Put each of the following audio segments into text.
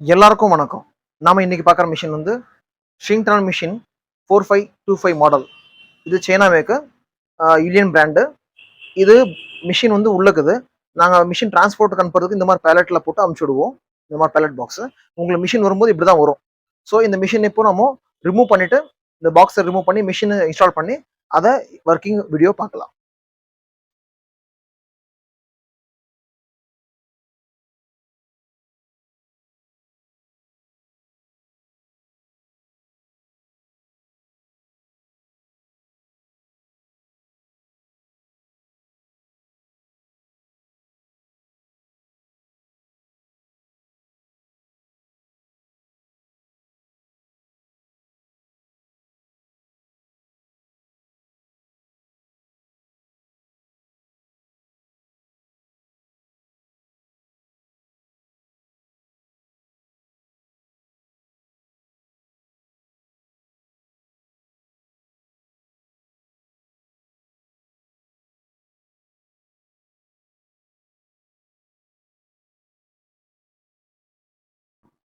எல்லாருக்கும் வணக்கம். நாம இன்னைக்கு பார்க்குற மிஷின் வந்து ஷ்ரிங்க்ட்ரான் மிஷின் 4525 மாடல். இது சைனா மேக்கு, இந்தியன் பிராண்டு. இது மிஷின் வந்து உள்ளக்குது. நாங்க மிஷின் டிரான்ஸ்போர்ட்டுக்கு அனுப்புறதுக்கு இந்த மாதிரி பேலட்ல போட்டு அனுப்பிச்சு விடுவோம். இந்த மாதிரி பேலட் பாக்ஸ். உங்களுக்கு மிஷின் வரும்போது இப்படி தான் வரும். ஸோ இந்த மிஷின் இப்போ நம்ம ரிமூவ் பண்ணிட்டு இந்த பாக்ஸை ரிமூவ் பண்ணி மிஷினை இன்ஸ்டால் பண்ணி அதை ஒர்க்கிங் வீடியோ பார்க்கலாம்.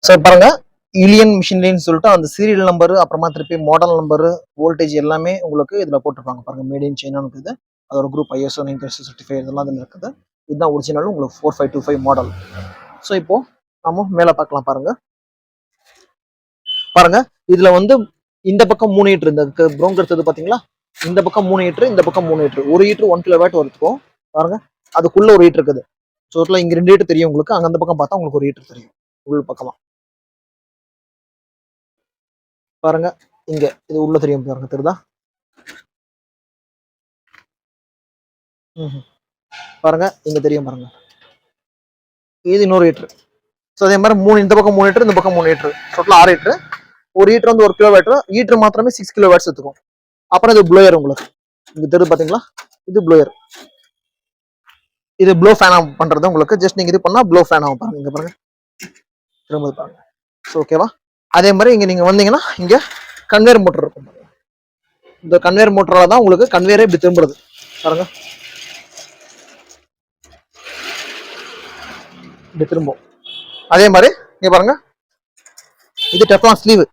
ஸோ பாருங்க, இலியன் மிஷின்லேன்னு சொல்லிட்டு அந்த சீரியல் நம்பர், அப்புறமா திருப்பி மாடல் நம்பர், வோல்டேஜ் எல்லாமே உங்களுக்கு இதில் போட்டிருப்பாங்க. பாருங்க, மேட் இன் சைனான்னு இருக்குது. அதோட குரூப் ISO 9065 இதெல்லாம் அதில் இருக்குது. இதுதான் ஒரிஜினல் உங்களுக்கு 4525 மாடல். ஸோ இப்போ நம்ம மேலே பார்க்கலாம். பாருங்க இதுல வந்து இந்த பக்கம் 3 ஹீட்டர், இந்த ப்ரௌன் எடுத்தது பாத்தீங்களா, இந்த பக்கம் 3 ஹீட்டர், இந்த பக்கம் 3 ஹீட்டர். ஒரு ஹீட்டர் 1 கிலோவாட் வருதுக்கும். பாருங்க அதுக்குள்ள ஒரு ஹீட்டர் இருக்குது. ஸோ இங்க 2 ஹீட்டர் தெரியும் உங்களுக்கு. அங்க அந்த பக்கம் பார்த்தா உங்களுக்கு ஒரு ஹீட்டர் தெரியும் உள்ள பக்கமா. பாருங்க இங்க இது உள்ள தெரியும் பாருங்க, தெரியுதா? பாருங்க இங்க தெரியும் பாருங்க, இது இன்னொரு ஹீட்டர். ஸோ அதே மாதிரி 3 இந்த பக்கம் 3 ஹீட்டர், இந்த பக்கம் 3 ஹீட்டர், டோட்டல் 6 ஹீட்டர். ஒரு ஹீட்டர் வந்து 1 கிலோவாட், ஹீட்டர் மாத்திரமே 6 கிலோவாட்ஸ் எடுத்துக்கும். அப்புறம் இது ப்ளோயர் உங்களுக்கு இங்க தெரியுது பாத்தீங்களா, இது ப்ளோயர். இது ப்ளோ ஃபேன் ஆஃப் பண்றது உங்களுக்கு. ஜஸ்ட் நீங்க இது பண்ணா ப்ளோ ஃபேன் ஆகும். பாருங்க இங்க பாருங்க, திரும்ப பாருங்க. ஸோ ஓகேவா? அதே மாதிரி இங்க நீங்க வந்தீங்கன்னா இங்க கன்வேர் மோட்டர் இருக்கும். இந்த கன்வேர் மோட்டரால தான் உங்களுக்கு கன்வேரே இப்படி திரும்புறது. பாருங்க இப்படி திரும்பும். அதே மாதிரி இங்க பாருங்க, இது டெஃப்லான் ஸ்லீவ்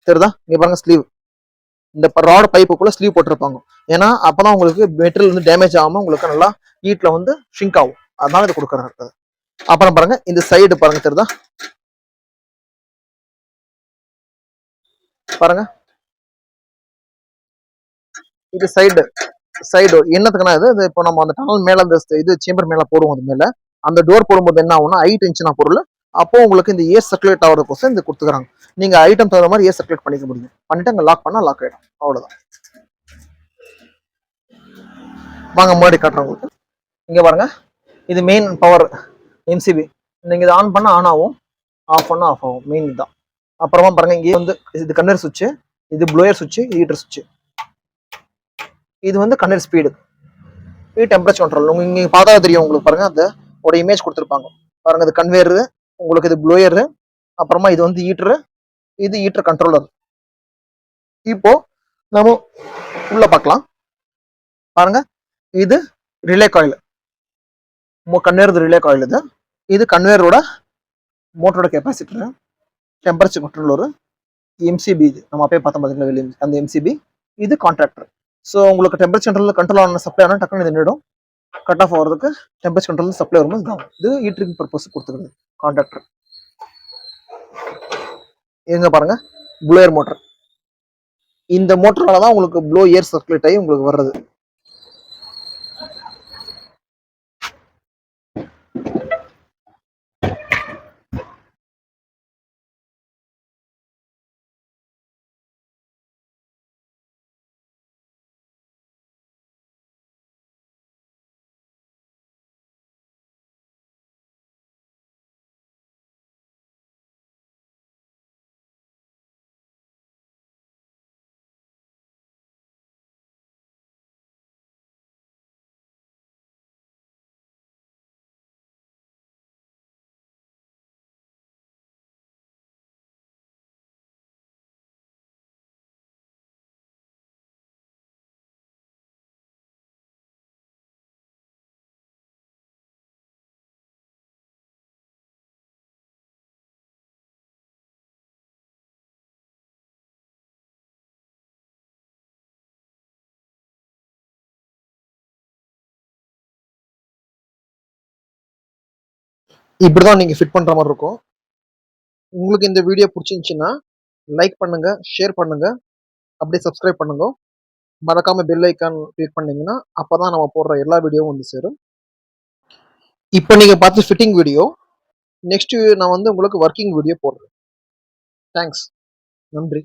தெரியுதா? இங்க பாருங்க ஸ்லீவ், இந்த ராட் பைப்புக்குள்ள ஸ்லீவ் போட்டிருப்பாங்க. ஏன்னா அப்பதான் உங்களுக்கு மெட்டீரியல் வந்து டேமேஜ் ஆகாம உங்களுக்கு நல்லா ஹீட்ல வந்து ஷ்ரிங்க் ஆகும். அதனால இது கொடுக்குறாங்க. அப்புறம் பாருங்க இந்த சைடு பாருங்க, தெரியுதா? பாருங்க இது சைடு சைடு என்னத்துக்குன்னா, இது இப்போ நம்ம அந்த டனல் மேல அந்த இது சேம்பர் மேல போடுவோம். அது மேல அந்த டோர் போடும்போது என்ன ஆகும்னா, ஹைட் இருந்துச்சுன்னா பொருள், அப்போ உங்களுக்கு இந்த ஏர் சர்க்குலேட் ஆகிறதுக்கோசம் இந்த கொடுத்துக்கிறாங்க. நீங்க ஐட்டம் தகுந்த மாதிரி ஏர் சர்க்குலேட் பண்ணிக்க முடியும். பண்ணிட்டு அங்க லாக் பண்ணா லாக் ஆயிடும். அவ்வளவுதான். வாங்க முன்னாடி காட்டுறேன் உங்களுக்கு. இங்க பாருங்க, இது மெயின் பவர் MCB. நீங்க இதை ஆன் பண்ணா ஆன் ஆகும், ஆஃப் பண்ணா ஆஃப் ஆகும். மெயின் தான். அப்புறமா பாருங்க, இங்கே வந்து இது கன்வேர் சுவிட்ச், இது ப்ளோயர் சுவிட்ச், ஹீட்டர் சுவிட்ச். இது வந்து கன்வேர் ஸ்பீடு, டெம்பரேச்சர் கண்ட்ரோல். இங்க பார்த்தா தெரியும் உங்களுக்கு. பாருங்க அந்த ஒரு இமேஜ் கொடுத்துருப்பாங்க. பாருங்க இது கன்வேர், உங்களுக்கு இது ப்ளோயர், அப்புறமா இது வந்து ஹீட்டர், இது ஹீட்டர் கண்ட்ரோலர். இப்போ நம்ம உள்ள பார்க்கலாம். பாருங்க இது relay coil, conveyor relay coil. இது கன்வேரோட மோட்டரோட கெப்பாசிட்டர், டெம்பரேச்சர் கண்ட்ரோலர், MCB. இது நம்ம அப்பயே பார்த்தோம் பார்த்தீங்களா வெளியே அந்த MCB. இது கான்ட்ராக்டர். ஸோ உங்களுக்கு டெம்பரேச்சர் கண்ட்ரோல் ஆன சப்ளை ஆனால் டக்குனு இது நின்றுடும். கட் ஆஃப் ஆகிறதுக்கு டெம்பரேச்சர் கண்ட்ரோல் சப்ளை வரும்போது இதாகும். இது ஹீட்டரிங் பர்பஸ் கொடுத்துருக்குது கான்ட்ராக்டர். எங்க பாருங்க, ப்ளோயர் மோட்டர். இந்த மோட்டரால தான் உங்களுக்கு ப்ளோ ஏர் சர்க்குலேட் ஆகி உங்களுக்கு வர்றது. இப்படிதான் நீங்க ஃபிட் பண்ற மாதிரி இருக்கும். உங்களுக்கு இந்த வீடியோ பிடிச்சிருந்துச்சுன்னா லைக் பண்ணுங்க, ஷேர் பண்ணுங்க, அப்படியே சப்ஸ்கிரைப் பண்ணுங்க. மறக்காம பெல் ஐக்கான் கிளிக் பண்ணீங்கன்னா அப்பதான் நம்ம போடுற எல்லா வீடியோவும் வந்து சேரும். இப்போ நீங்க பார்த்து ஃபிட்டிங் வீடியோ, நெக்ஸ்ட் நான் வந்து உங்களுக்கு ஒர்க்கிங் வீடியோ போடுறேன். தேங்க்ஸ். நன்றி.